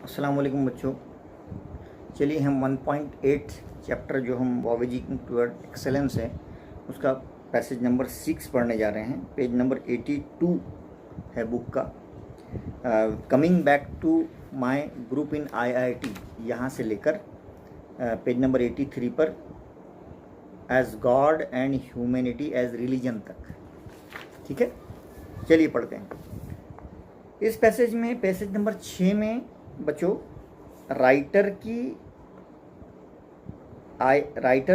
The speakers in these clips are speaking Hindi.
अस्सलाम वालेकुम बच्चों। चलिए हम 1.8 चैप्टर जो हम वॉवेजिंग टुवर्ड एक्सेलेंस है उसका पैसेज नंबर 6 पढ़ने जा रहे हैं। पेज नंबर 82 है बुक का। Coming back to my group in IIT, यहाँ से लेकर पेज नंबर 83 पर as God and humanity as religion तक। ठीक है, चलिए पढ़ते हैं। इस पैसेज में, पैसेज नंबर 6 में बच्चों, राइटर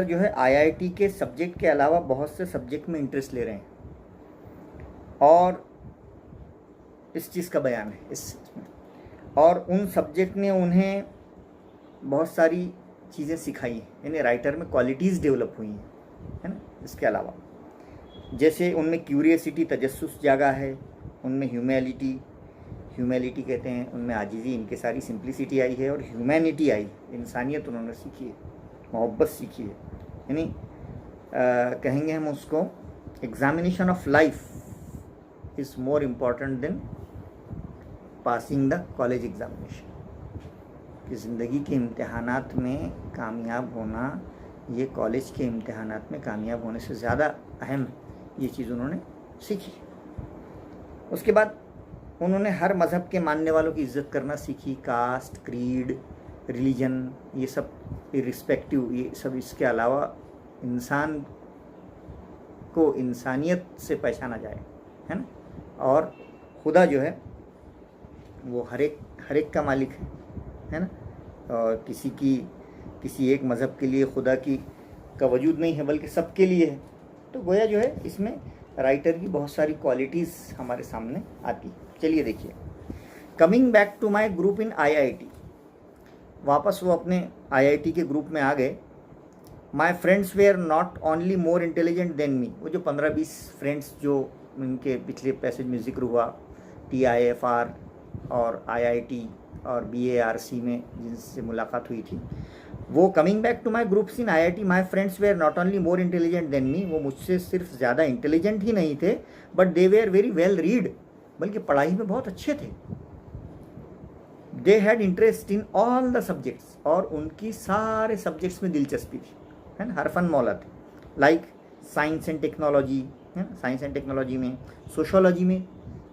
जो है आईआईटी के सब्जेक्ट के अलावा बहुत से सब्जेक्ट में इंटरेस्ट ले रहे हैं और इस चीज़ का बयान है इसमें। और उन सब्जेक्ट ने उन्हें बहुत सारी चीज़ें सिखाई हैं, यानी राइटर में क्वालिटीज़ डेवलप हुई हैं, है ना। इसके अलावा जैसे उनमें क्यूरियसिटी, तजस्सुस जागा है, उनमें ह्यूमैलिटी कहते हैं, उनमें आजिज़ी, इनके सारी सिंप्लिसिटी आई है और ह्यूमैनिटी आई, इंसानियत उन्होंने सीखी है, मोहब्बत सीखी है। यानी कहेंगे हम उसको, examination of life is more important then passing the college examination. कि ज़िंदगी के इम्तहानात में कामयाब होना ये कॉलेज के इम्तहानात में कामयाब होने से ज़्यादा अहम, ये चीज़ उन्होंने सीखी। उसके बाद उन्होंने हर मज़हब के मानने वालों की इज़्ज़त करना सीखी। कास्ट, क्रीड, रिलीजन, ये सब इर्रिस्पेक्टिव, ये सब इसके अलावा इंसान को इंसानियत से पहचाना जाए, है ना। और खुदा जो है वो हर एक का मालिक है ना। और किसी एक मज़हब के लिए खुदा का वजूद नहीं है, बल्कि सबके लिए है। तो गोया जो है इसमें राइटर की बहुत सारी क्वालिटीज़ हमारे सामने आती। चलिए देखिए, coming back to my group in IIT, वापस वो अपने आईआईटी के ग्रुप में आ गए। My friends were not only more intelligent than me, वो जो 15-20 फ्रेंड्स जो इनके पिछले पैसेज में जिक्र हुआ, TIFR और IIT और BARC में जिनसे मुलाकात हुई थी, वो coming back to my groups in IIT, my friends were not only more intelligent than me, वो मुझसे सिर्फ ज़्यादा इंटेलिजेंट ही नहीं थे, but they were very well read, बल्कि पढ़ाई में बहुत अच्छे थे। They had interest in all the subjects, और उनकी सारे सब्जेक्ट्स में दिलचस्पी थी, है ना, हर फन मौला थे। लाइक साइंस एंड टेक्नोलॉजी, है ना, साइंस एंड टेक्नोलॉजी में, सोशोलॉजी में।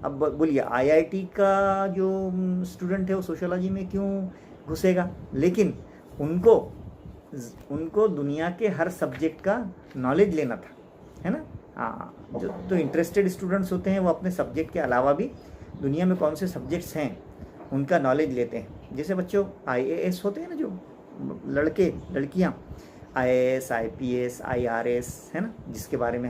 अब बोलिए आईआईटी का जो स्टूडेंट है वो सोशोलॉजी में क्यों घुसेगा, लेकिन उनको दुनिया के हर सब्जेक्ट का नॉलेज लेना था, है ना। हाँ, जो इंटरेस्टेड स्टूडेंट्स होते हैं वो अपने सब्जेक्ट के अलावा भी दुनिया में कौन से सब्जेक्ट्स हैं उनका नॉलेज लेते हैं। जैसे बच्चों IAS होते हैं ना, जो लड़के लड़कियाँ, IAS, IPS, IRS, है ना, जिसके बारे में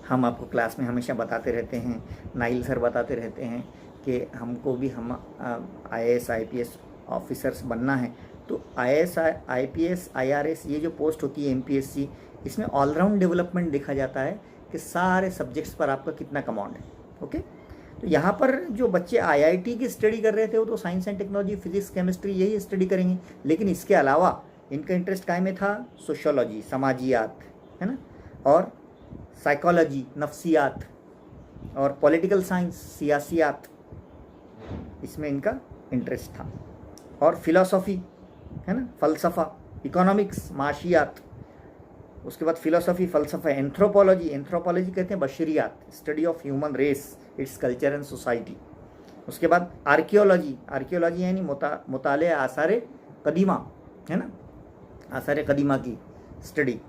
हम आपको क्लास में हमेशा बताते रहते हैं, नाइल सर बताते रहते हैं कि हमको भी IAS, IPS ऑफिसर्स बनना है। तो IAS, IPS, IRS ये जो पोस्ट होती है, MPSC, इसमें ऑलराउंड डेवलपमेंट देखा जाता है कि सारे सब्जेक्ट्स पर आपका कितना कमांड है। ओके, तो यहाँ पर जो बच्चे IIT की स्टडी कर रहे थे वो तो science and technology, physics, chemistry यही स्टडी करेंगे, लेकिन इसके अलावा इनका इंटरेस्ट काय में था, सोशोलॉजी, समाजियात, है ना, और साइकोलॉजी, नफ्सियात, और पॉलिटिकल साइंस, सियासियात, इसमें इनका इंटरेस्ट था। और फिलॉसफी, है ना, फ़लसफ़ा, इकोनॉमिक्स, माशियात, उसके बाद फिलॉसफी, फ़लसफ़ा, एंथ्रोपोलॉजी कहते हैं बशरियात, study of human race, its culture and society. उसके बाद आर्कियोलॉजी यानी मुताले आसार कदीमा, है ना, आसार कदीमा की स्टडी,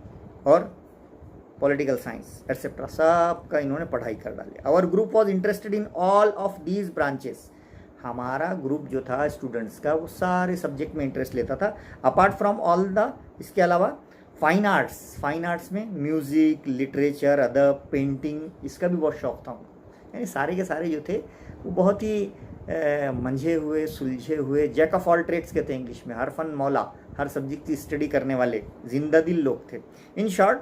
और पॉलिटिकल साइंस एट्सेट्रा, सब का इन्होंने पढ़ाई कर डाली। Our group was interested in all of these branches, हमारा ग्रुप जो था स्टूडेंट्स का वो सारे सब्जेक्ट में इंटरेस्ट लेता था। अपार्ट फ्रॉम ऑल द, इसके अलावा फाइन आर्ट्स में म्यूज़िक, लिटरेचर, अदब, पेंटिंग, इसका भी बहुत शौक़ था। यानी सारे के सारे जो थे वो बहुत ही मंझे हुए, सुलझे हुए, जैक ऑफ ऑल ट्रेड्स कहते हैं इंग्लिश में, हर फन मौला, हर सब्जेक्ट की स्टडी करने वाले जिंदा दिल लोग थे। इन शॉर्ट,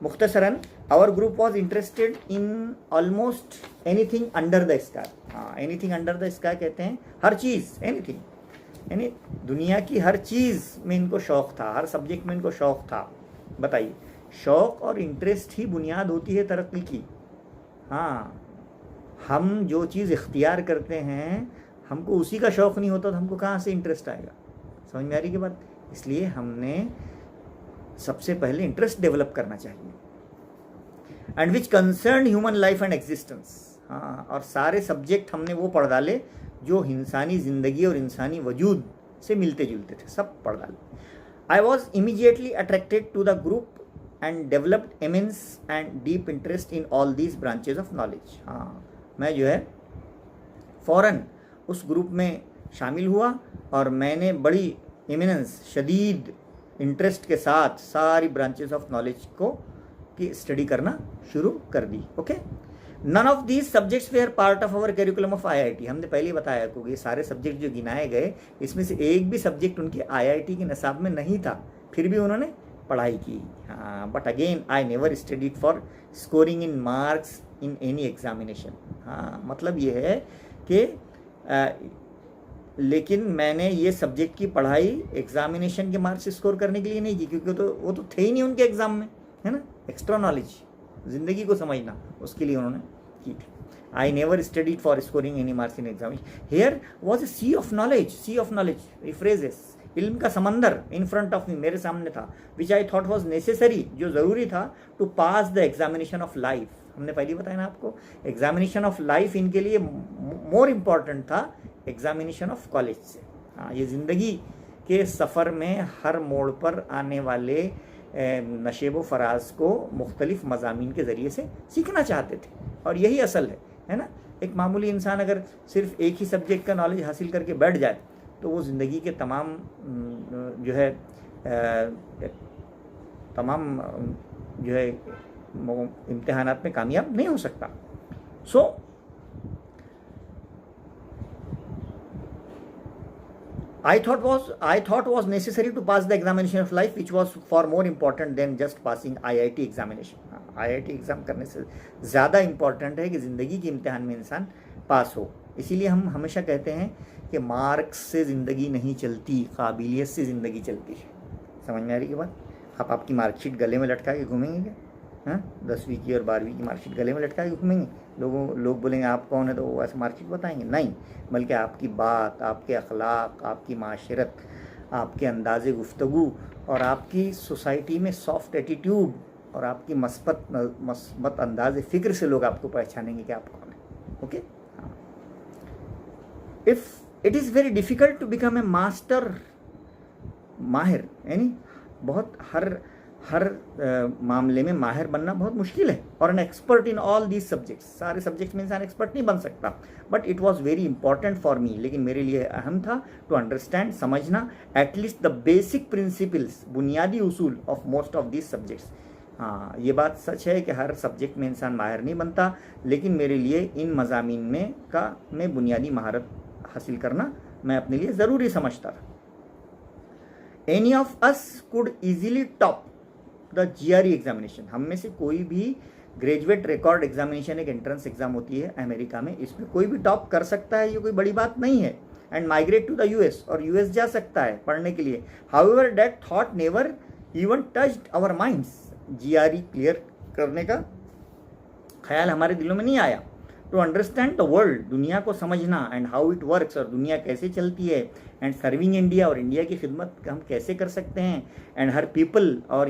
मुख्तसरन, our group was interested in almost anything under the sky. हाँ, एनीथिंग अंडर द स्काई कहते हैं हर चीज़, एनीथिंग, यानी दुनिया की हर चीज़ में इनको शौक़ था, हर सब्जेक्ट में इनको शौक़ था। बताइए, शौक़ और इंटरेस्ट ही बुनियाद होती है तरक्की की। हाँ, हम जो चीज़ इख्तियार करते हैं, हमको उसी का शौक़ नहीं होता तो हमको कहाँ से इंटरेस्ट आएगा? समझ में आ रही की बात? इसलिए हमने सबसे पहले इंटरेस्ट डेवलप करना चाहिए, and which concern human life and existence. हाँ, और सारे सब्जेक्ट हमने वो पढ़ डाले जो इंसानी ज़िंदगी और इंसानी वजूद से मिलते जुलते थे, सब पढ़ डाले। I was immediately attracted to the group and developed immense and deep interest in all these branches of knowledge. हाँ, मैं जो है फ़ौरन उस ग्रुप में शामिल हुआ और मैंने बड़ी इमिनेंस, शदीद इंटरेस्ट के साथ सारी ब्रांचेस ऑफ नॉलेज को की स्टडी करना शुरू कर दी। Okay, none of these subjects were part of our curriculum of IIT. हमने पहले ही बताया क्योंकि ये सारे सब्जेक्ट जो गिनाए गए इसमें से एक भी सब्जेक्ट उनके आईआईटी के निसाब में नहीं था, फिर भी उन्होंने पढ़ाई की। हाँ, but again I never studied for scoring in marks in any examination. हाँ, मतलब ये है कि लेकिन मैंने ये सब्जेक्ट की पढ़ाई एग्जामिनेशन के मार्क्स स्कोर करने के लिए नहीं की, क्योंकि वो तो थे ही नहीं उनके एग्जाम में, है ना। एक्स्ट्रा नॉलेज, ज़िंदगी को समझना, उसके लिए उन्होंने की थी। I never studied for scoring any marks in examination. Here was a sea of knowledge, sea of knowledge, ये फ्रेजेस, इल्म का समंदर इन फ्रंट ऑफ मी, मेरे सामने था, which I thought was necessary, जो ज़रूरी था to pass the examination of life. हमने पहले बताया ना आपको, एग्जामिनेशन ऑफ लाइफ इनके लिए मोर इम्पॉर्टेंट था एग्जामिनेशन ऑफ कॉलेज से। हाँ, ये ज़िंदगी के सफ़र में हर मोड़ पर आने वाले नशेब व फराज को मुख्तलिफ मज़ामीन के ज़रिए से सीखना चाहते थे, और यही असल है ना। एक मामूली इंसान अगर सिर्फ एक ही सब्जेक्ट का नॉलेज हासिल करके बैठ जाए तो वो ज़िंदगी के तमाम जो है इम्तिहानात में कामयाब नहीं हो सकता। सो I thought was necessary to pass the examination of life, which was far more important than just passing IIT examination. IIT exam करने से ज़्यादा इम्पॉर्टेंट है कि ज़िंदगी के इम्तिहान में इंसान पास हो। इसीलिए हम हमेशा कहते हैं कि मार्क्स से ज़िंदगी नहीं चलती, काबिलियत से ज़िंदगी चलती है। समझ में आ रही की बात? आप आपकी मार्कशीट गले में लटका के घूमेंगे क्या? हाँ, 10वीं की और 12वीं की मार्कशीट गले में लटका के घूमेंगे? लोग बोलेंगे आप कौन है तो वो ऐसे मार्कशीट बताएंगे? नहीं, बल्कि आपकी बात, आपके अखलाक, आपकी माशरत, आपके अंदाज़े गुफ्तगू और आपकी सोसाइटी में सॉफ्ट एटीट्यूड और आपकी मस्बत अंदाज़ फ़िक्र से लोग आपको पहचानेंगे कि आप कौन है। Okay, if it is very difficult to become a master, माहिर, यानी बहुत हर मामले में माहिर बनना बहुत मुश्किल है, और an expert in all these subjects, सारे सब्जेक्ट्स में इंसान एक्सपर्ट नहीं बन सकता। But it was very important for me, लेकिन मेरे लिए अहम था टू अंडरस्टैंड, समझना एटलीस्ट द बेसिक प्रिंसिपल्स, बुनियादी उसूल of most of these subjects. हाँ, ये बात सच है कि हर सब्जेक्ट में इंसान माहिर नहीं बनता, लेकिन मेरे लिए इन मज़ामीन में बुनियादी महारत हासिल करना मैं अपने लिए ज़रूरी समझता था। Any of us could easily top the GRE examination. हम में से कोई भी ग्रेजुएट रिकॉर्ड एग्जामिनेशन, एक एंट्रेंस एग्जाम होती है अमेरिका में, इसमें कोई भी टॉप कर सकता है, ये कोई बड़ी बात नहीं है। And migrate to the US, और US जा सकता है पढ़ने के लिए। However that thought never even touched our minds. GRE clear करने का ख्याल हमारे दिलों में नहीं आया। टू अंडरस्टैंड द वर्ल्ड, दुनिया को समझना, एंड हाउ इट वर्क्स, और दुनिया कैसे चलती है, एंड सर्विंग इंडिया, और इंडिया की खिदमत हम कैसे कर सकते हैं, एंड हर पीपल, और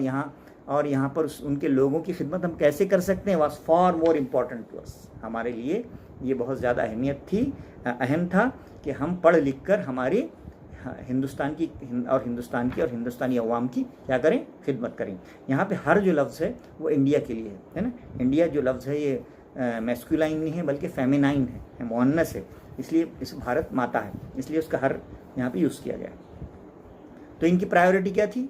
यहाँ पर उनके लोगों की खिदमत हम कैसे कर सकते हैं, was far more important to us. हमारे लिए ये बहुत ज़्यादा अहम था कि हम पढ़ लिख कर हमारी हिंदुस्तान की और हिंदुस्तानी अवाम की क्या करें, खिदमत करें। यहाँ पे हर जो लफ्ज़ है वो इंडिया के लिए है ना। इंडिया जो लफ्ज़ है ये मैस्कुलाइन नहीं है बल्कि फेमिनाइन है, मुअन्नस है, इसलिए इस भारत माता है, इसलिए उसका हर यहाँ पे यूज़ किया गया। तो इनकी प्रायोरिटी क्या थी?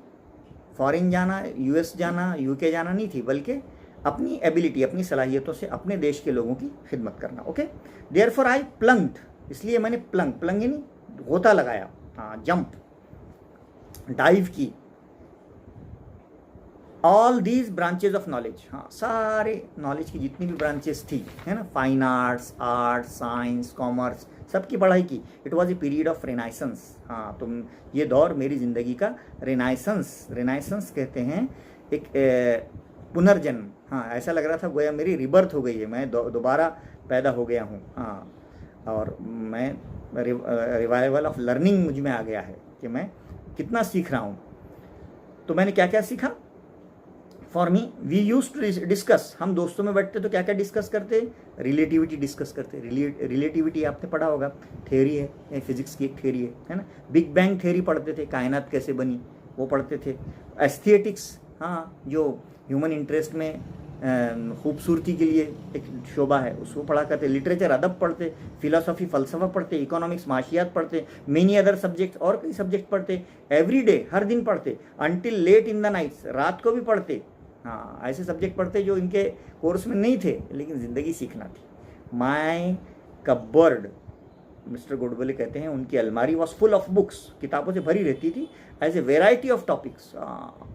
फॉरेन जाना, US जाना, UK जाना नहीं थी, बल्कि अपनी एबिलिटी, अपनी सलाहियतों से अपने देश के लोगों की खिदमत करना। ओके, देयरफॉर आई प्लंग्ड, इसलिए मैंने प्लंग यानी गोता लगाया, हाँ, जंप, डाइव की, all these branches of knowledge. हाँ, सारे नॉलेज की जितनी भी ब्रांचेस थी, है ना, फाइन आर्ट्स, साइंस, कॉमर्स, सबकी पढ़ाई की। It was a period of Renaissance. हाँ, तो ये दौर मेरी ज़िंदगी का रेनाइसेंस कहते हैं, एक पुनर्जन्म। हाँ, ऐसा लग रहा था गोया मेरी रिबर्थ हो गई है, मैं दोबारा पैदा हो गया हूँ। हाँ, और मैं रिवाइवल ऑफ लर्निंग मुझ में आ गया है कि मैं कितना सीख रहा हूँ। तो मैंने क्या क्या सीखा? For me we use to discuss, हम दोस्तों में बैठते तो क्या क्या डिस्कस करते? रिलेटिविटी डिस्कस करते। रिलेटिविटी आपने पढ़ा होगा, थ्योरी है, फिजिक्स की एक थ्योरी है ना। बिग बैंग थ्योरी पढ़ते थे, कायनात कैसे बनी वो पढ़ते थे। एस्थेटिक्स, हाँ, जो ह्यूमन इंटरेस्ट में खूबसूरती के लिए एक शोबा है उसको पढ़ा करते। लिटरेचर, अदब पढ़ते, फिलोसॉफी, फ़लसफ़ा पढ़ते, इकोनॉमिक्स, माशियात पढ़ते, मेनी अदर सब्जेक्ट्स, और कई सब्जेक्ट पढ़ते। एवरी डे, हर दिन पढ़ते, until late in the nights, रात को भी पढ़ते। हाँ, ऐसे सब्जेक्ट पढ़ते जो इनके कोर्स में नहीं थे लेकिन ज़िंदगी सीखना थी। माई कबर्ड, मिस्टर गोडबोले कहते हैं, उनकी अलमारी वॉज फुल ऑफ बुक्स, किताबों से भरी रहती थी। As a variety of topics,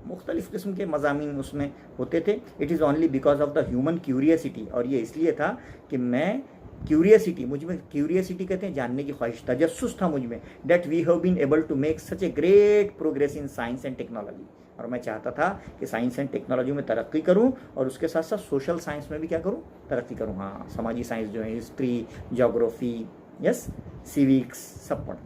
मुख्तलिफ़ किस्म के मज़ामीन उसमें होते थे। It is only because of the human curiosity, और ये इसलिए था कि मैं क्यूरियसिटी, मुझ में क्यूरियसिटी कहते हैं जानने की ख्वाहिश, तजस्सुस था मुझ में, that we have been able to make such a great progress in science and technology. और मैं चाहता था कि साइंस एंड टेक्नोलॉजी में तरक्की करूं और उसके साथ साथ सोशल साइंस में भी क्या करूं? तरक्की करूं। हाँ, समाजी साइंस जो है, हिस्ट्री, जोग्राफी, यस, सिविक्स, सब पढ़।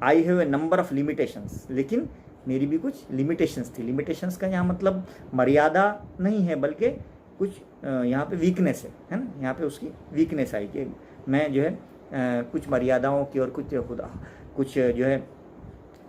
I have a number of limitations, लेकिन मेरी भी कुछ लिमिटेशंस थी। लिमिटेशंस का यहाँ मतलब मर्यादा नहीं है, बल्कि कुछ यहाँ पे वीकनेस है ना। यहाँ पे उसकी वीकनेस आई कि मैं जो है कुछ मर्यादाओं की और कुछ जो है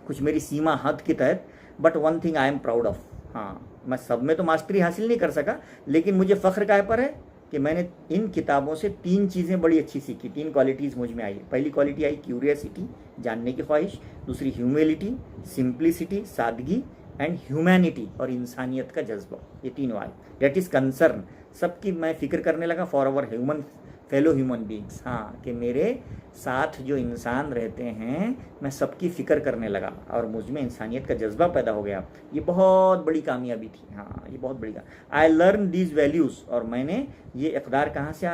कुछ मेरी सीमा हद के तहत। But one thing I am proud of, हाँ, मैं सब में तो मास्टरी हासिल नहीं कर सका, लेकिन मुझे फ़ख्र काय पर है कि मैंने इन किताबों से 3 चीज़ें बड़ी अच्छी सीखी, 3 क्वालिटीज़ मुझ में आई। पहली क्वालिटी आई क्यूरियसिटी, जानने की ख्वाहिश। दूसरी ह्यूमिलिटी, सिंप्लिसिटी, सादगी, एंड ह्यूमैनिटी, और इंसानियत का जज्बा। ये तीनों आए। डेट इज़ कंसर्न, सबकी मैं फ़िक्र करने लगा for our human fellow human beings, हाँ, कि मेरे साथ जो इंसान रहते हैं मैं सबकी फ़िक्र करने लगा और मुझ में इंसानियत का जज्बा पैदा हो गया। ये बहुत बड़ी कामयाबी थी। हाँ, ये बहुत बड़ी आई लर्न दीज वैल्यूज़, और मैंने ये इक़दार कहाँ से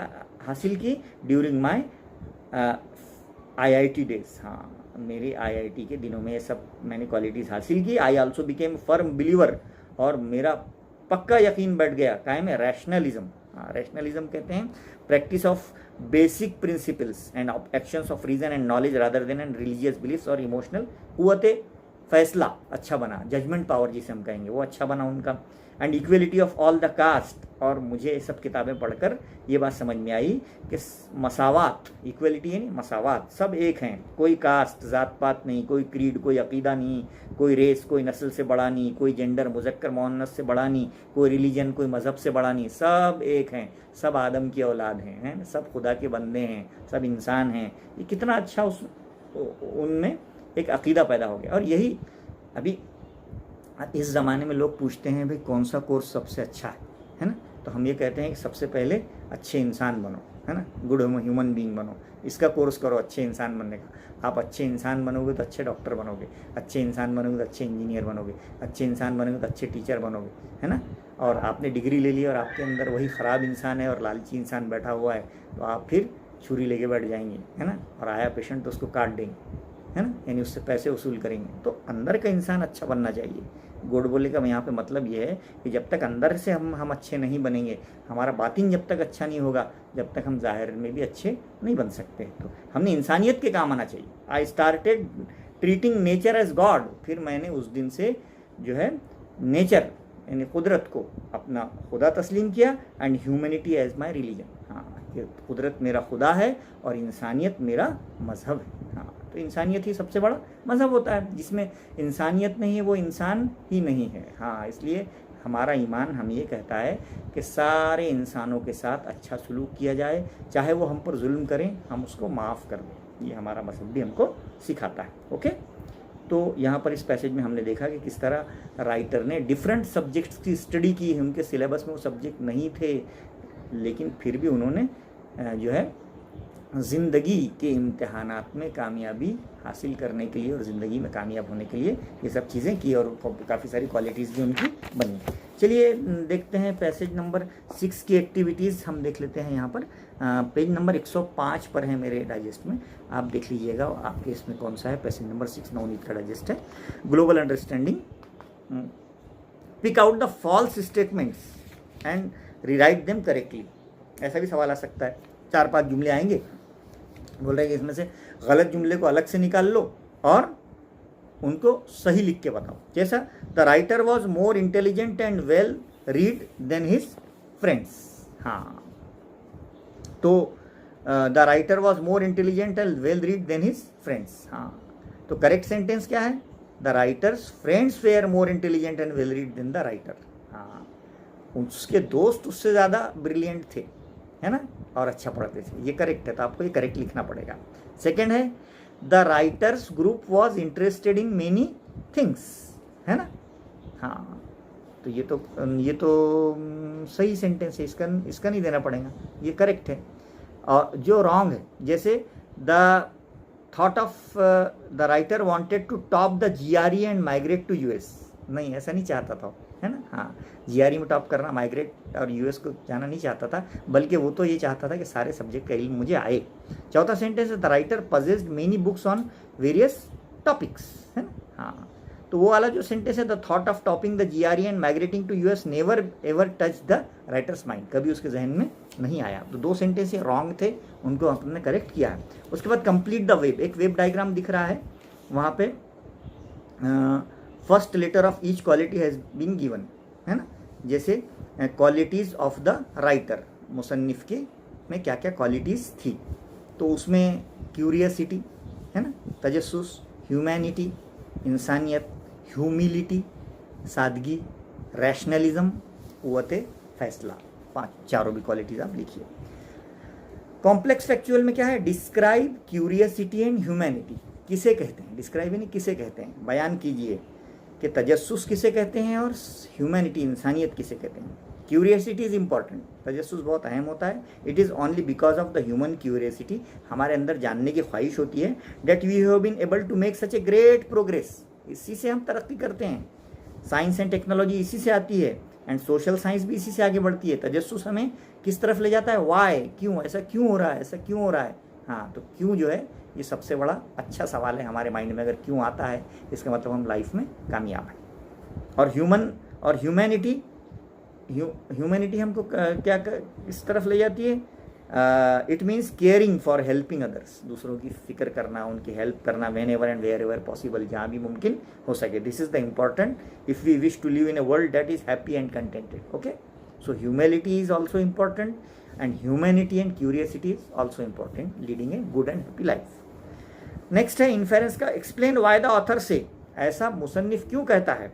हासिल की? During my IIT days. हाँ, मेरे IIT के दिनों में ये सब मैंने क्वालिटीज़ हासिल की। I also became firm believer, और मेरा पक्का यकीन बैठ गया कायम है रैशनलिज्म। हाँ, रैशनलिज्म कहते हैं practice of basic principles and actions of reason and knowledge rather than and religious beliefs और इमोशनल कुव्वते फैसला अच्छा बना, जजमेंट पावर जिसे हम कहेंगे वो अच्छा बना उनका। And equality of all the caste, और मुझे ये सब किताबें पढ़कर ये बात समझ में आई कि मसावात, इक्वलिटी है नहीं, मसावात, सब एक हैं, कोई कास्ट, ज़ात पात नहीं, कोई क्रीड, कोई अकीदा नहीं, कोई रेस, कोई नस्ल से बड़ा नहीं, कोई जेंडर मुज़क्कर मुअन्नस से बड़ा नहीं, कोई रिलीजन, कोई मज़हब से बड़ा नहीं, सब एक हैं, सब आदम की औलाद हैं, सब खुदा के बंदे हैं, सब इंसान हैं। ये कितना अच्छा उनमें एक अकीदा पैदा हो गया। और यही अभी इस ज़माने में लोग पूछते हैं भाई कौन सा कोर्स सबसे अच्छा है ना, तो हम ये कहते हैं कि सबसे पहले अच्छे इंसान बनो, है ना, गुड ह्यूमन बीइंग बनो, इसका कोर्स करो अच्छे इंसान बनने का। आप अच्छे इंसान बनोगे तो अच्छे डॉक्टर बनोगे, अच्छे इंसान बनोगे तो अच्छे इंजीनियर बनोगे, अच्छे इंसान बनोगे तो अच्छे टीचर बनोगे, है ना। और आपने डिग्री ले ली और आपके अंदर वही ख़राब इंसान है और लालची इंसान बैठा हुआ है, तो आप फिर छुरी लेके बैठ जाएंगे, है ना, और आया पेशेंट तो उसको काट देंगे, है ना, यानी उससे पैसे वसूल करेंगे। तो अंदर का इंसान अच्छा बनना चाहिए। गोडबोले का यहाँ पे मतलब ये है कि जब तक अंदर से हम अच्छे नहीं बनेंगे, हमारा बातिन जब तक अच्छा नहीं होगा, जब तक हम ज़ाहिर में भी अच्छे नहीं बन सकते। तो हमने इंसानियत के काम आना चाहिए। I started treating nature as God, फिर मैंने उस दिन से जो है नेचर यानी कुदरत को अपना खुदा तस्लीम किया, and humanity as my religion. हाँ, कि कुदरत मेरा खुदा है और इंसानियत मेरा मज़हब है। हाँ, तो इंसानियत ही सबसे बड़ा मज़हब होता है, जिसमें इंसानियत नहीं है वो इंसान ही नहीं है। हाँ, इसलिए हमारा ईमान हम ये कहता है कि सारे इंसानों के साथ अच्छा सलूक किया जाए, चाहे वो हम पर जुल्म करें हम उसको माफ़ कर दें। ये हमारा मज़हब भी हमको सिखाता है। ओके, तो यहाँ पर इस पैसेज में हमने देखा कि किस तरह राइटर ने डिफरेंट सब्जेक्ट्स की स्टडी की है। उनके सिलेबस में वो सब्जेक्ट नहीं थे, लेकिन फिर भी उन्होंने जो है ज़िंदगी के इम्तिहानात में कामयाबी हासिल करने के लिए और ज़िंदगी में कामयाब होने के लिए ये सब चीज़ें की, और काफ़ी सारी क्वालिटीज़ भी उनकी बनी। चलिए देखते हैं पैसेज नंबर 6 की एक्टिविटीज़ हम देख लेते हैं। यहाँ पर पेज नंबर 105 पर है मेरे डाइजेस्ट में, आप देख लीजिएगा आपके इसमें कौन सा है। पैसेज नंबर 6 नवनीत का डाइजेस्ट है। Global understanding, pick out the false statements and rewrite them correctly. ऐसा भी सवाल आ सकता है, 4-5 जुमले आएंगे बोल रहे हैं कि इसमें से गलत जुमले को अलग से निकाल लो और उनको सही लिख के बताओ। जैसा the writer was more intelligent and well read than his friends. हाँ, तो the writer was more intelligent and well read than his friends. हाँ, तो करेक्ट सेंटेंस क्या है? The writer's friends were more intelligent and well read than the writer. हाँ, उसके दोस्त उससे ज़्यादा ब्रिलियंट थे, है ना, और अच्छा पढ़ते थे। ये करेक्ट है, तो आपको ये करेक्ट लिखना पड़ेगा। सेकेंड है the writers group was interested in many things, है ना। हाँ, तो ये तो सही सेंटेंस है, इसका नहीं देना पड़ेगा, ये करेक्ट है। और जो रॉन्ग है, जैसे the thought of the writer wanted to top the GRE and migrate to US। नहीं, ऐसा नहीं चाहता था, है ना। हाँ, GRE में टॉप करना, माइग्रेट और US को जाना नहीं चाहता था, बल्कि वो तो ये चाहता था कि सारे सब्जेक्ट का इल्म मुझे आए। चौथा सेंटेंस है the writer possessed many books on various topics, है ना। हाँ, तो वो वाला जो सेंटेंस है the thought of topping the GRE and migrating to US never ever touch the writer's mind, कभी उसके जहन में नहीं आया। तो दो सेंटेंस ये रॉन्ग थे, उनको हमने करेक्ट किया है। उसके बाद कंप्लीट द वेब, एक वेब डायग्राम दिख रहा है, वहाँ पे first letter of each quality has been given, है ना। जैसे क्वालिटीज़ ऑफ द राइटर, मुसन्निफ के में क्या क्या क्वालिटीज़ थी, तो उसमें क्यूरियसिटी, है ना, तजस्सुस, ह्यूमैनिटी, इंसानियत, ह्यूमिलिटी, सादगी, रैशनलिज्म, क़ुव्वत फैसला, चारों भी क्वालिटीज़ आप लिखिए। कॉम्प्लेक्स फैक्चुअल में क्या है? डिस्क्राइब क्यूरियसिटी एंड ह्यूमैनिटी किसे कहते हैं, डिस्क्राइब यानी किसे कहते हैं, बयान कीजिए कि तजस्सुस किसे कहते हैं और ह्यूमैनिटी, इंसानियत किसे कहते हैं। क्यूरियसिटी इज़ इंपॉर्टेंट, तजस्सुस बहुत अहम होता है। It is only because of the human curiosity, हमारे अंदर जानने की ख्वाहिश होती है, that we have been able to make such a great progress, इसी से हम तरक्की करते हैं। साइंस एंड टेक्नोलॉजी इसी से आती है, एंड सोशल साइंस भी इसी से आगे बढ़ती है। तजस्सुस हमें किस तरफ ले जाता है? वाई, क्यों, ऐसा क्यों हो रहा है, ऐसा क्यों हो रहा है। हाँ, तो क्यों जो है ये सबसे बड़ा अच्छा सवाल है हमारे माइंड में। अगर क्यों आता है, इसका मतलब हम लाइफ में कामयाब हैं। और ह्यूमैनिटी हमको क्या इस तरफ ले जाती है? It means caring for helping others, दूसरों की फिक्र करना, उनकी हेल्प करना, whenever and wherever possible, जहाँ भी मुमकिन हो सके। This is the important if we wish to live in a world that is happy and contented. Okay, so humility is also important, and humanity and curiosity is also important, leading a good and happy life. Next है इन्फेरेंस का, एक्सप्लेन वाई द ऑथर से, ऐसा मुसन्निफ क्यों कहता है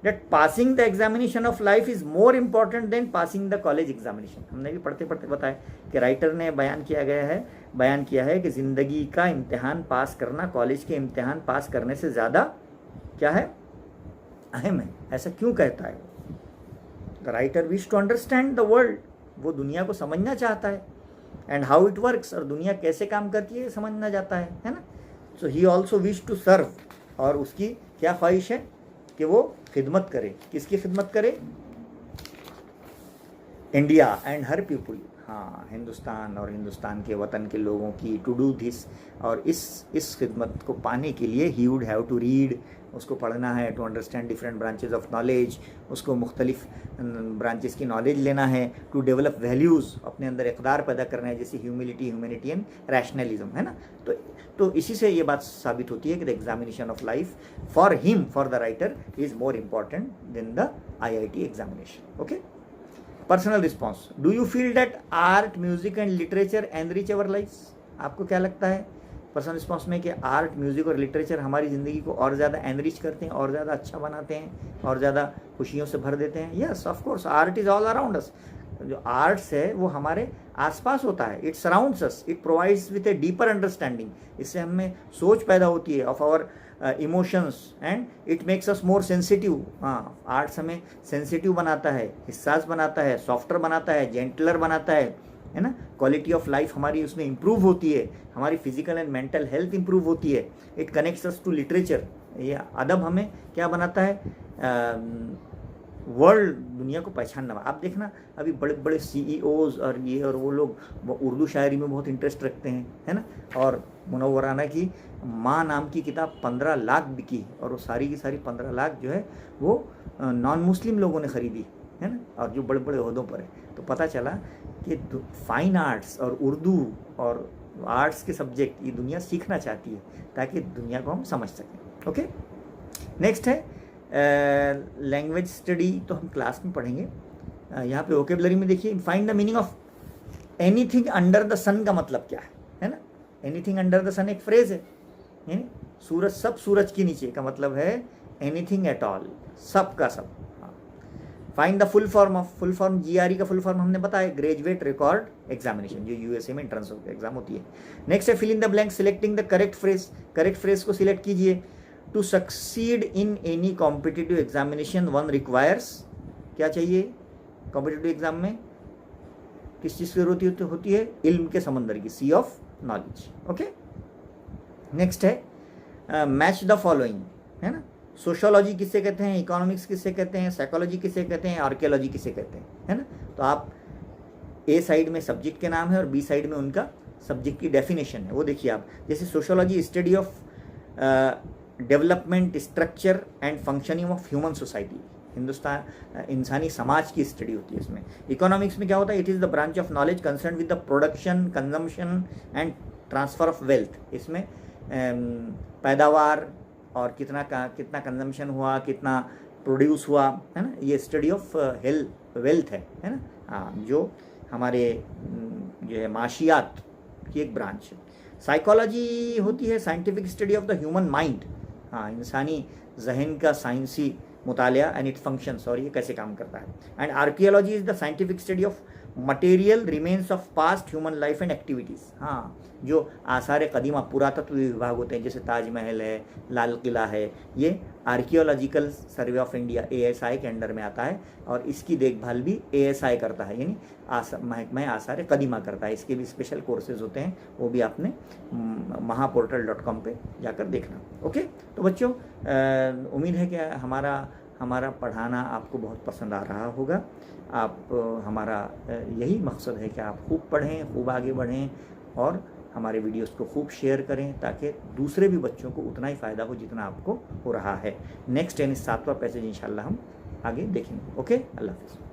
that passing the examination of life is more important than passing the college examination। हमने भी पढ़ते पढ़ते बताया कि राइटर ने बयान किया है कि ज़िंदगी का इम्तिहान पास करना कॉलेज के इम्तिहान पास करने से ज़्यादा क्या है? अहम है। ऐसा क्यों कहता है? The writer wish to understand the world, वो दुनिया को समझना चाहता है, एंड हाउ इट वर्क्स, और दुनिया कैसे काम करती है समझना चाहता है ना। So he also wish to serve, और उसकी क्या ख्वाहिश है कि वो खिदमत करे। किसकी खिदमत करे? इंडिया एंड हर पीपुल, हाँ, हिंदुस्तान और हिंदुस्तान के वतन के लोगों की, टू डू दिस, और इस खिदमत को पाने के लिए he would have to read, उसको पढ़ना है, to understand different branches of knowledge, उसको मुख्तलिफ ब्रांचेस की नॉलेज लेना है, टू डेवलप वैल्यूज़, अपने अंदर इक़दार पैदा करना है, जैसे ह्यूमिलिटी, ह्यूमैनिटी एंड रैशनलिज्म, है ना। तो इसी से ये बात साबित होती है कि the examination of life for him, for the writer, is more important than the IIT examination. Okay, personal response, do you feel that art, music and literature enrich our life? आपको क्या लगता है पर्सनल रिस्पॉन्स में कि आर्ट, म्यूजिक और लिटरेचर हमारी ज़िंदगी को और ज़्यादा एनरिच करते हैं, और ज़्यादा अच्छा बनाते हैं, और ज़्यादा खुशियों से भर देते हैं? Yes, of course, art is all around us. जो आर्ट्स है वो हमारे आसपास होता है, it surrounds us, it provides with a deeper understanding, इससे हमें सोच पैदा होती है of our emotions, and it makes us more sensitive. हाँ, आर्ट्स हमें सेंसिटिव बनाता है, हिस्सास बनाता है, सॉफ्टर बनाता है, जेंटलर बनाता है ना। क्वालिटी ऑफ लाइफ हमारी उसमें इम्प्रूव होती है, हमारी physical and mental health improve होती है। It connects us to literature, ये अदब हमें क्या बनाता है? वर्ल्ड, दुनिया को पहचानना। आप देखना अभी बड़े बड़े CEOs और ये और वो लोग उर्दू शायरी में बहुत इंटरेस्ट रखते हैं, है ना। और मुनव्वराना की माँ नाम की किताब 15 लाख बिकी, और वो सारी की सारी 15 लाख जो है वो नॉन मुस्लिम लोगों ने ख़रीदी, है ना, और जो बड़े बड़े ओहदों पर है। तो पता चला कि फाइन आर्ट्स और उर्दू और आर्ट्स के सब्जेक्ट ये दुनिया सीखना चाहती है ताकि दुनिया को हम समझ सकें। ओके, नेक्स्ट है लैंग्वेज स्टडी, तो हम क्लास में पढ़ेंगे। यहाँ पे वोकेबलरी में देखिए, find the meaning of anything under the sun का मतलब क्या है ना। एनीथिंग अंडर द सन एक फ्रेज है, यानी सूरज, सब सूरज के नीचे का मतलब है एनीथिंग एट ऑल, सब का सब। Find the full form of, full form GRE का फुल फॉर्म हमने बताया, ग्रेजुएट रिकॉर्ड एग्जामिनेशन, जो USA में एंट्रेंस एग्जाम होती है। नेक्स्ट है fill in the blank, selecting the correct phrase, correct phrase को सिलेक्ट कीजिए। To succeed in any competitive examination one requires, क्या चाहिए कॉम्पिटिटिव एग्जाम में, किस चीज़ की जरूरत होती है, इल्म के समंदर की, सी ऑफ नॉलेज। ओके, नेक्स्ट है मैच द फॉलोइंग, है ना। सोशोलॉजी किसे कहते हैं, इकोनॉमिक्स किसे कहते हैं, साइकोलॉजी किसे कहते हैं, आर्कियोलॉजी किसे कहते हैं, है ना। तो आप ए साइड में सब्जेक्ट के नाम है और बी साइड में उनका सब्जेक्ट की डेफिनेशन है, वो देखिए आप। जैसे sociology study of development, structure and functioning of human society, Hindustan इंसानी समाज की स्टडी होती है इसमें। इकोनॉमिक्स में क्या होता है, it is the branch of knowledge concern with the production, consumption and transfer of wealth. इसमें पैदावार और कितना कंजम्पशन हुआ, कितना प्रोड्यूस हुआ, है ना, ये स्टडी ऑफ वेल्थ है ना। हाँ, जो हमारे जो है माशियात की एक ब्रांच है। साइकोलॉजी होती है scientific study of the human mind, हाँ, इंसानी जहन का साइंसी मुतालिया एंड इट फंक्शंस, और ये कैसे काम करता है। And archaeology is the scientific study of material remains of past human life and activities, हाँ, जो आसार कदीमा पुरातत्व विभाग होते हैं, जैसे ताजमहल है, लाल किला है, ये archaeological survey of India ASI के अंडर में आता है, और इसकी देखभाल भी ASI करता है, यानी महकमा आसार कदीमा करता है। इसके भी स्पेशल कोर्सेज होते हैं, वो भी आपने mahaportal.com पे जाकर देखना। ओके, तो बच्चों उम्मीद है कि हमारा पढ़ाना आपको बहुत पसंद आ रहा होगा। आप हमारा यही मकसद है कि आप खूब पढ़ें, खूब आगे बढ़ें और हमारे वीडियोस को खूब शेयर करें, ताकि दूसरे भी बच्चों को उतना ही फ़ायदा हो जितना आपको हो रहा है। नेक्स्ट यानी 7वां पैसेज इंशाल्लाह हम आगे देखेंगे। ओके, अल्लाह हाफ़िज़।